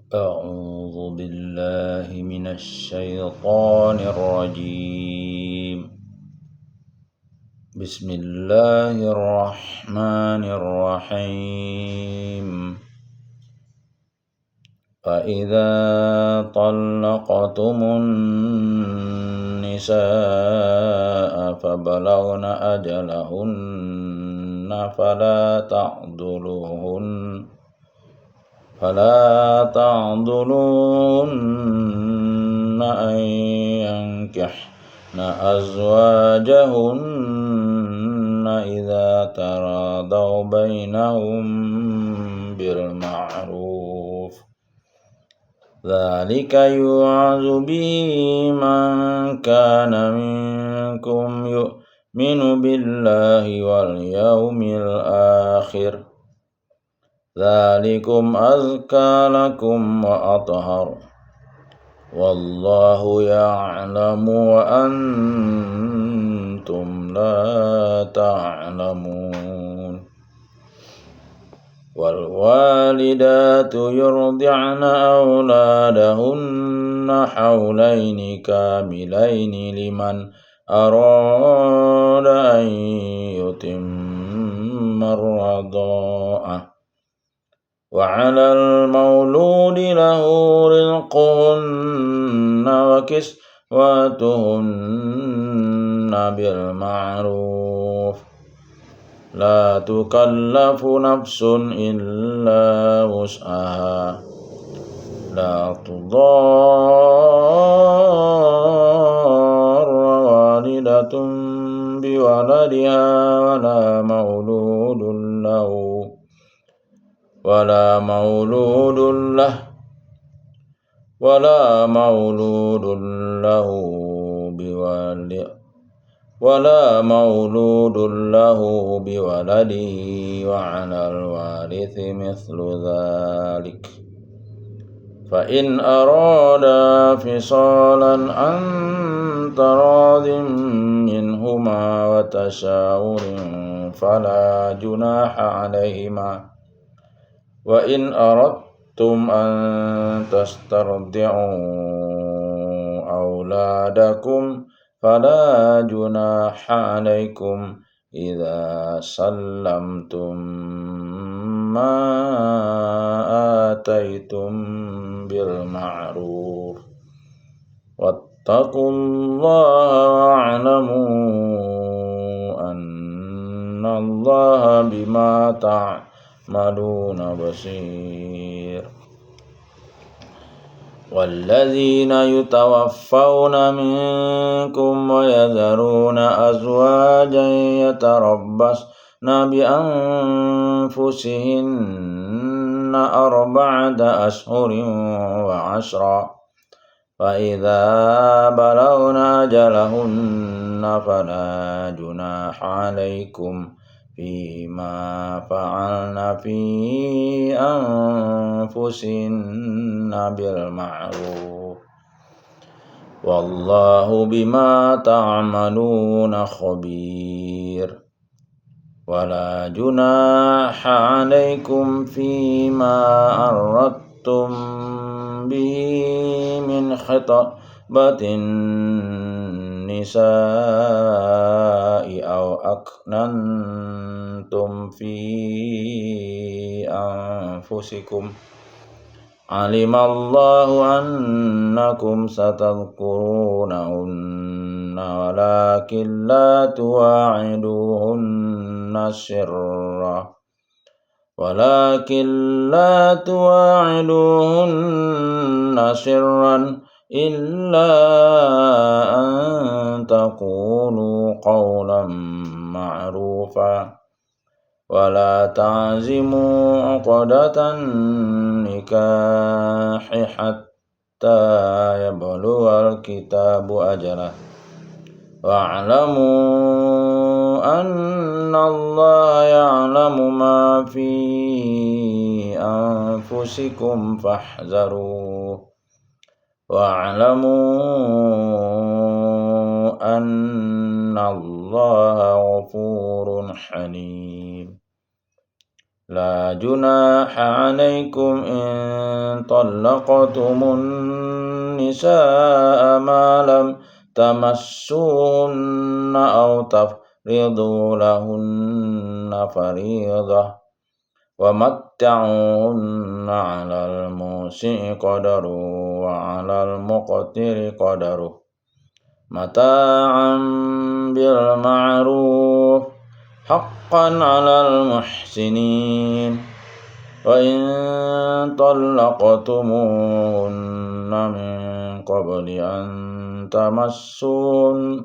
أعوذ بالله من الشيطان الرجيم. بسم الله الرحمن الرحيم. فإذا طلقتم النساء فبلغن أجلهن فلا تعضلوهن أن ينكحن أزواجهن إذا تراضوا بينهم بالمعروف، ذلك يوعظ به من كان منكم يؤمن بالله واليوم الآخر، ذلكم أزكى لكم وأطهر، والله يعلم وأنتم لا تعلمون. والوالدات يرضعن أولادهن حولين كاملين لمن أراد أن يتم الرضاعة، وعلى المولود له رزقهن وكسوتهن بالمعروف، لا تكلف نفس إلا وسعها، لا تضار والدة بولدها ولا مولود له بولده، وعلى الوارث مثل ذلك. فإن أرادا فصالا عن تراض منهما وتشاور فلا جناح عليهما. وإن أردتم أن تسترضعوا أولادكم فلا جناح عليكم إذا سلمتم ما آتيتم بالمعروف، واتقوا الله واعلموا أن الله بما تعملون بصير. والذين يتوفون منكم ويذرون أزواجا يتربصن بأنفسهن 4 أشهر وعشرا، فإذا بلغن أجلهن فلا جناح عليكم فيما فعلن في أنفسهن بالمعروف، والله بما تعملون خبير. ولا جناح عليكم فيما أردتم به من خطبة النساء أو أكننتم في أنفسكم، علم الله أنكم ستذكرونهن ولكن لا تواعدوهن سرا إلا أن تقولوا قولا معروفا، ولا تعزموا عقدة النكاح حتى يبلغ الكتاب أجله، واعلموا أن الله يعلم ما في أنفسكم فاحذروه، واعلموا أن الله غفور حليم. لا جناح عليكم إن طلقتم النساء ما لم تمسوهن أو تفرضوا لهن فريضة ومتعوهن على الموسع قدره وعلى المقتر قدره متاعا بالمعروف حقا على المحسنين وإن طلقتموهن من قبل أن تمسوهن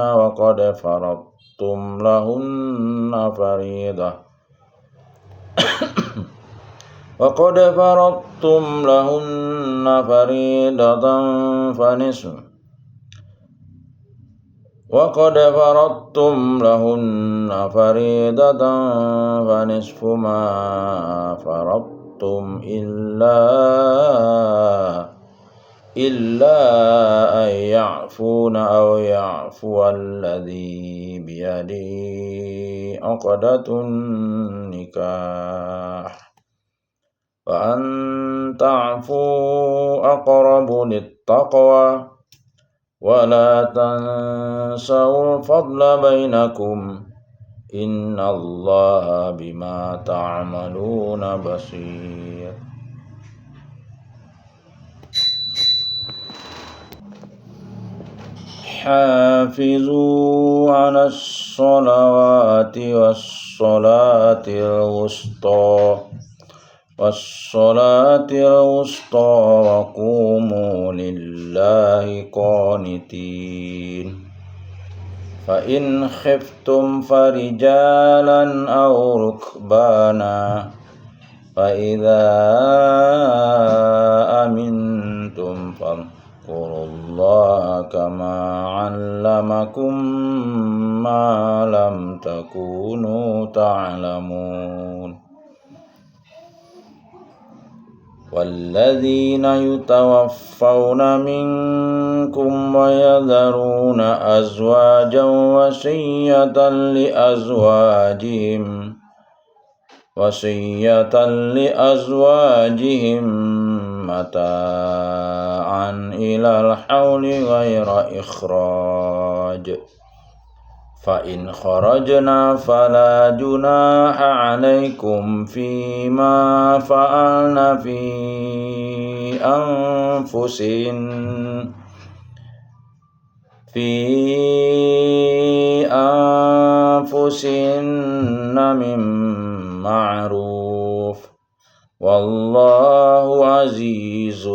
وقد فرضتم لهن فريضة فنصف ما فرضتم إلا أن يعفون أو يعفو الذي بيده عقدة النكاح وأن تعفوا أقرب للتقوى ولا تنسوا الفضل بينكم إن الله بما تعملون بصير. حافظوا على الصلوات والصلاة الوسطى وقوموا لله قانتين فإن خفتم فرجالا أو ركبانا فإذا أمنتم فاذكروا الله كما علمكم ما لم تكونوا تعلمون والذين يتوفون منكم ويذرون أزواجا وصية لأزواجهم متاعا إلى الحول غير إخراج فإن خرجنا فلا جناح عليكم فيما فعلن في أنفسهن من معروف والله عزيز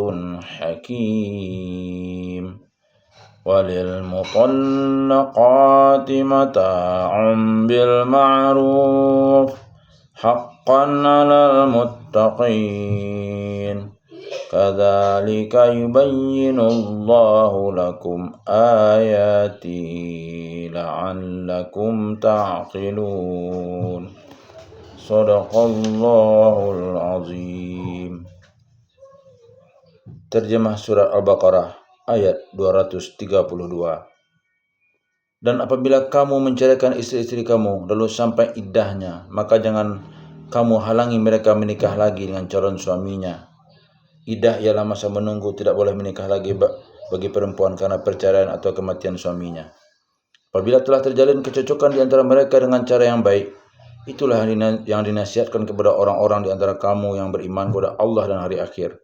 حكيم وللمطلقات متاع بالمعروف حقا على المتقين كذلك يبين الله لكم آياته لعلكم تعقلون صدق الله العظيم. Terjemah surat Al-Baqarah ayat 232. Dan apabila kamu menceraikan istri-istri kamu lalu sampai iddahnya, maka jangan kamu halangi mereka menikah lagi dengan calon suaminya. Iddah ialah masa menunggu, tidak boleh menikah lagi bagi perempuan karena perceraian atau kematian suaminya. Apabila telah terjalin kecocokan di antara mereka dengan cara yang baik, itulah yang dinasihatkan kepada orang-orang di antara kamu yang beriman kepada Allah dan hari akhir.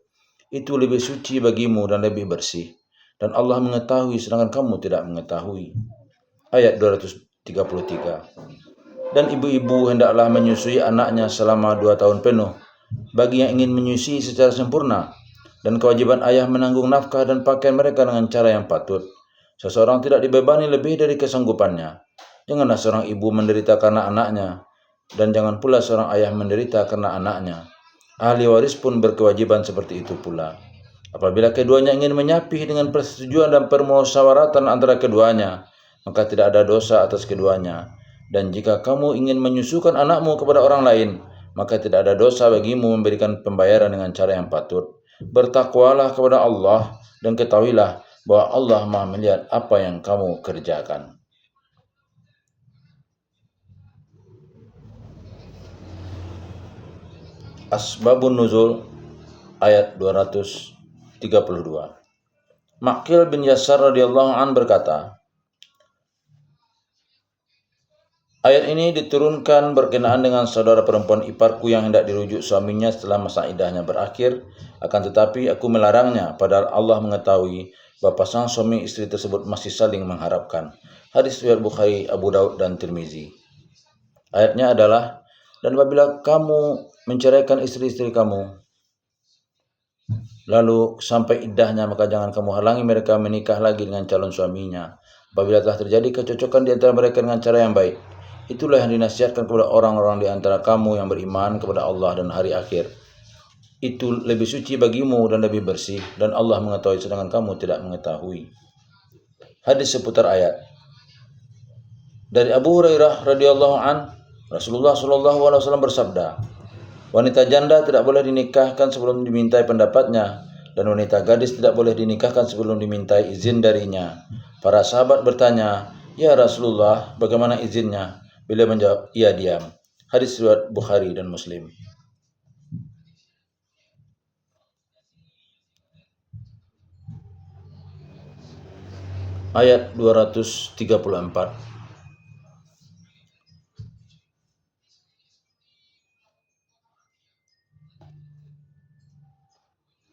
Itu lebih suci bagimu dan lebih bersih. Dan Allah mengetahui sedangkan kamu tidak mengetahui. Ayat 233. Dan ibu-ibu hendaklah menyusui anaknya selama 2 tahun penuh bagi yang ingin menyusui secara sempurna, dan kewajiban ayah menanggung nafkah dan pakaian mereka dengan cara yang patut. Seseorang tidak dibebani lebih dari kesanggupannya. Janganlah seorang ibu menderita karena anaknya, dan jangan pula seorang ayah menderita karena anaknya. Ahli waris pun berkewajiban seperti itu pula. Apabila keduanya ingin menyapih dengan persetujuan dan permusyawaratan antara keduanya, maka tidak ada dosa atas keduanya. Dan jika kamu ingin menyusukan anakmu kepada orang lain, maka tidak ada dosa bagimu memberikan pembayaran dengan cara yang patut. Bertakwalah kepada Allah dan ketahuilah bahwa Allah Maha melihat apa yang kamu kerjakan. Asbabun Nuzul ayat 232. Maqil bin Yasar radhiyallahu an berkata, ayat ini diturunkan berkenaan dengan saudara perempuan iparku yang hendak dirujuk suaminya setelah masa iddahnya berakhir, akan tetapi aku melarangnya, padahal Allah mengetahui bahwa pasangan suami istri tersebut masih saling mengharapkan. Hadis riwayat Bukhari, Abu Daud, dan Tirmizi. Ayatnya adalah, dan apabila kamu menceraikan istri-istri kamu, lalu sampai iddahnya, maka jangan kamu halangi mereka menikah lagi dengan calon suaminya. Apabila telah terjadi kecocokan di antara mereka dengan cara yang baik, itulah yang dinasihatkan kepada orang-orang di antara kamu yang beriman kepada Allah dan hari akhir. Itu lebih suci bagimu dan lebih bersih, dan Allah mengetahui sedangkan kamu tidak mengetahui. Hadis seputar ayat. Dari Abu Hurairah radhiyallahu an, Rasulullah SAW bersabda, wanita janda tidak boleh dinikahkan sebelum dimintai pendapatnya, dan wanita gadis tidak boleh dinikahkan sebelum dimintai izin darinya. Para sahabat bertanya, ya Rasulullah, bagaimana izinnya? Beliau menjawab, ia diam. Hadis riwayat Bukhari dan Muslim. Ayat 234.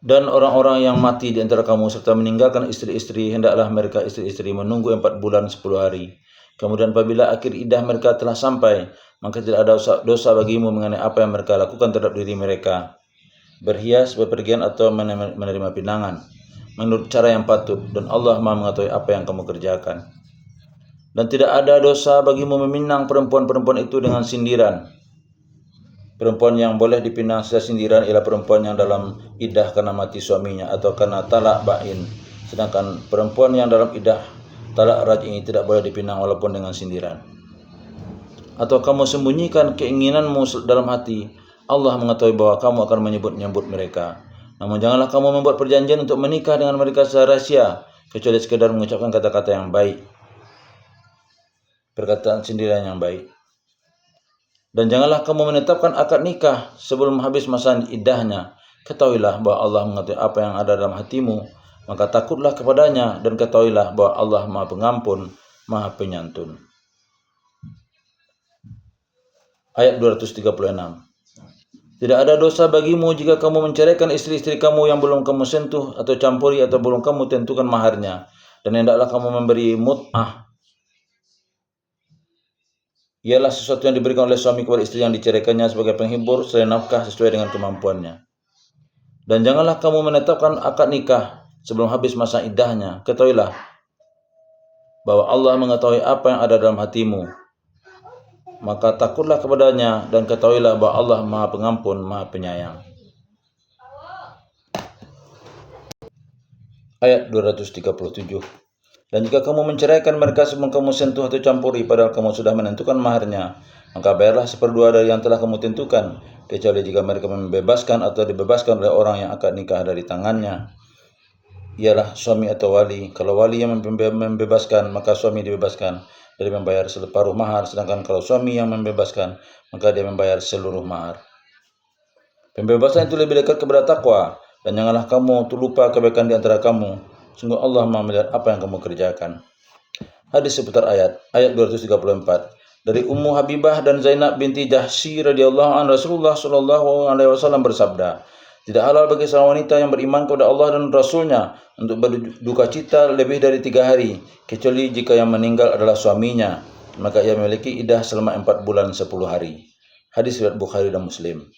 Dan orang-orang yang mati di antara kamu serta meninggalkan istri-istri, hendaklah mereka istri-istri menunggu 4 bulan 10 hari. Kemudian apabila akhir iddah mereka telah sampai, maka tidak ada dosa bagimu mengenai apa yang mereka lakukan terhadap diri mereka, berhias, bepergian, atau menerima pinangan, menurut cara yang patut, dan Allah Maha mengetahui apa yang kamu kerjakan. Dan tidak ada dosa bagimu meminang perempuan-perempuan itu dengan sindiran. Perempuan yang boleh dipinang secara sindiran ialah perempuan yang dalam iddah karena mati suaminya atau karena talak bain. Sedangkan perempuan yang dalam iddah talak raj'i tidak boleh dipinang walaupun dengan sindiran. Atau kamu sembunyikan keinginanmu dalam hati, Allah mengetahui bahwa kamu akan menyebut-nyebut mereka. Namun janganlah kamu membuat perjanjian untuk menikah dengan mereka secara rahasia, kecuali sekedar mengucapkan kata-kata yang baik, perkataan sindiran yang baik. Dan janganlah kamu menetapkan akad nikah sebelum habis masa iddahnya. Ketahuilah bahwa Allah mengetahui apa yang ada dalam hatimu, maka takutlah kepadanya, dan ketahuilah bahwa Allah Maha Pengampun, Maha Penyantun. Ayat 236. Tidak ada dosa bagimu jika kamu menceraikan istri-istri kamu yang belum kamu sentuh atau campuri atau belum kamu tentukan maharnya, dan hendaklah kamu memberi mut'ah. Ialah sesuatu yang diberikan oleh suami kepada istri yang diceraikannya sebagai penghibur selain nafkah sesuai dengan kemampuannya. Dan janganlah kamu menetapkan akad nikah sebelum habis masa iddahnya. Ketahuilah bahwa Allah mengetahui apa yang ada dalam hatimu, maka takutlah kepadanya, dan ketahuilah bahwa Allah Maha Pengampun, Maha Penyayang. Ayat 237. Dan jika kamu menceraikan mereka sebelum kamu sentuh atau campuri, padahal kamu sudah menentukan maharnya, maka bayarlah 1/2 dari yang telah kamu tentukan, kecuali jika mereka membebaskan atau dibebaskan oleh orang yang akad nikah dari tangannya, ialah suami atau wali. Kalau wali yang membebaskan, maka suami dibebaskan dari membayar separuh mahar, sedangkan kalau suami yang membebaskan, maka dia membayar seluruh mahar. Pembebasan itu lebih dekat kepada takwa, dan janganlah kamu terlupa kebaikan di antara kamu. Sungguh Allah Maha melihat apa yang kamu kerjakan. Hadis seputar ayat 234. Dari Ummu Habibah dan Zainab binti Jahsy radhiyallahu an, Rasulullah SAW bersabda, tidak halal bagi seorang wanita yang beriman kepada Allah dan Rasulnya untuk berduka cita lebih dari 3 hari, kecuali jika yang meninggal adalah suaminya, maka ia memiliki iddah selama 4 bulan 10 hari. Hadis riwayat Bukhari dan Muslim.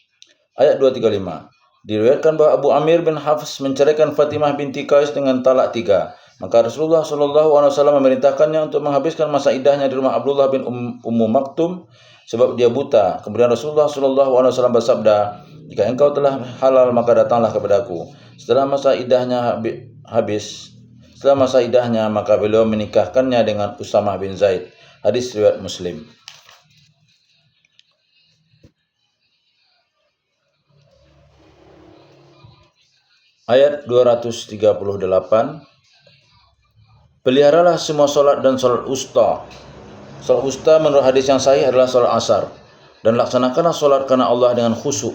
Ayat 235. Diriwayatkan bahwa Abu Amir bin Hafs menceraikan Fatimah binti Qais dengan talak 3. Maka Rasulullah SAW memerintahkannya untuk menghabiskan masa iddahnya di rumah Abdullah bin Ummu Maktum sebab dia buta. Kemudian Rasulullah SAW bersabda, jika engkau telah halal maka datanglah kepadaku. Setelah masa iddahnya habis, maka beliau menikahkannya dengan Usamah bin Zaid. Hadis riwayat Muslim. Ayat 238. Peliharalah semua solat dan solat usta. Solat usta menurut hadis yang sahih adalah solat asar. Dan laksanakanlah solat karena Allah dengan khusyuk.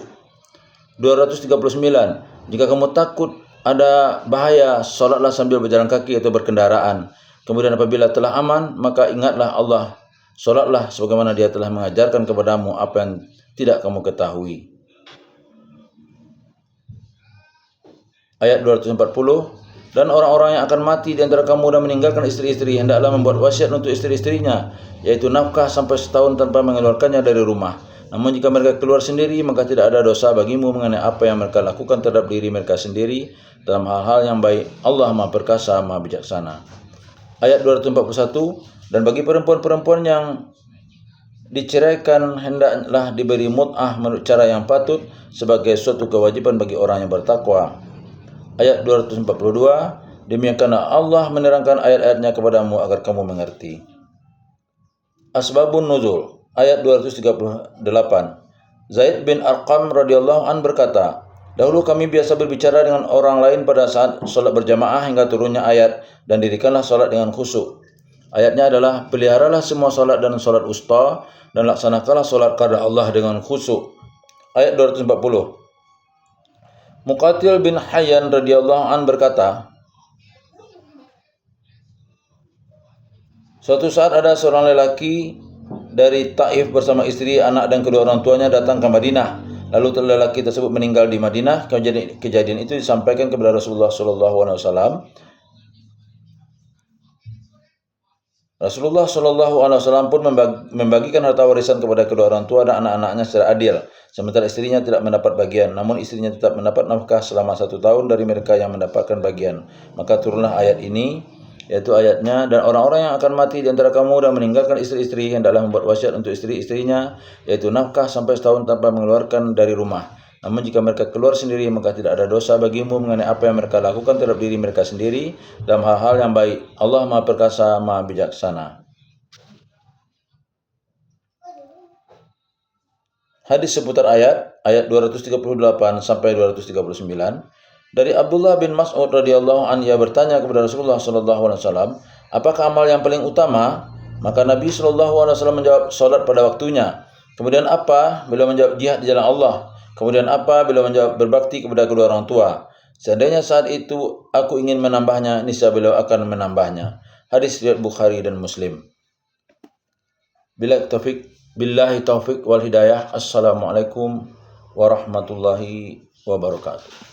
239. Jika kamu takut ada bahaya, solatlah sambil berjalan kaki atau berkendaraan. Kemudian apabila telah aman, maka ingatlah Allah. Solatlah sebagaimana Dia telah mengajarkan kepadamu apa yang tidak kamu ketahui. Ayat 240. Dan orang-orang yang akan mati di antara kamu dan meninggalkan istri-istri, hendaklah membuat wasiat untuk istri-istrinya, yaitu nafkah sampai setahun tanpa mengeluarkannya dari rumah. Namun jika mereka keluar sendiri, maka tidak ada dosa bagimu mengenai apa yang mereka lakukan terhadap diri mereka sendiri dalam hal-hal yang baik. Allah Maha Perkasa, Maha Bijaksana. Ayat 241. Dan bagi perempuan-perempuan yang diceraikan, hendaklah diberi mut'ah menurut cara yang patut sebagai suatu kewajiban bagi orang yang bertakwa. Ayat 242. Demikianlah Allah menerangkan ayat-ayatnya kepadamu agar kamu mengerti. Asbabun Nuzul. Ayat 238. Zaid bin Arqam radhiyallahu an berkata, dahulu kami biasa berbicara dengan orang lain pada saat solat berjamaah hingga turunnya ayat, dan dirikanlah solat dengan khusyuk. Ayatnya adalah, peliharalah semua solat dan solat usta, dan laksanakanlah solat qada Allah dengan khusyuk. Ayat 240. Muqatil bin Hayyan radhiyallahu an berkata, suatu saat ada seorang lelaki dari Taif bersama istri, anak dan kedua orang tuanya datang ke Madinah. Lalu lelaki tersebut meninggal di Madinah. Kejadian itu disampaikan kepada Rasulullah SAW. Rasulullah SAW pun membagikan harta warisan kepada kedua orang tua dan anak-anaknya secara adil, sementara istrinya tidak mendapat bagian. Namun istrinya tetap mendapat nafkah selama 1 tahun dari mereka yang mendapatkan bagian. Maka turunlah ayat ini, yaitu ayatnya, dan orang-orang yang akan mati di antara kamu dan meninggalkan istri-istri, hendaklah membuat wasiat untuk istri-istrinya, yaitu nafkah sampai setahun tanpa mengeluarkan dari rumah. Namun jika mereka keluar sendiri, maka tidak ada dosa bagimu mengenai apa yang mereka lakukan terhadap diri mereka sendiri dalam hal-hal yang baik. Allah Maha Perkasa, Maha Bijaksana. Hadis seputar ayat 238 sampai 239. Dari Abdullah bin Mas'ud radhiyallahu anhu, ia bertanya kepada Rasulullah SAW, apakah amal yang paling utama? Maka Nabi SAW menjawab, salat pada waktunya. Kemudian apa? Beliau menjawab, jihad di jalan Allah. Kemudian apa? Beliau menjawab, berbakti kepada kedua orang tua. Seandainya saat itu aku ingin menambahnya, niscaya beliau akan menambahnya. Hadis riwayat Bukhari dan Muslim. Billahi taufik wal hidayah. Assalamualaikum warahmatullahi wabarakatuh.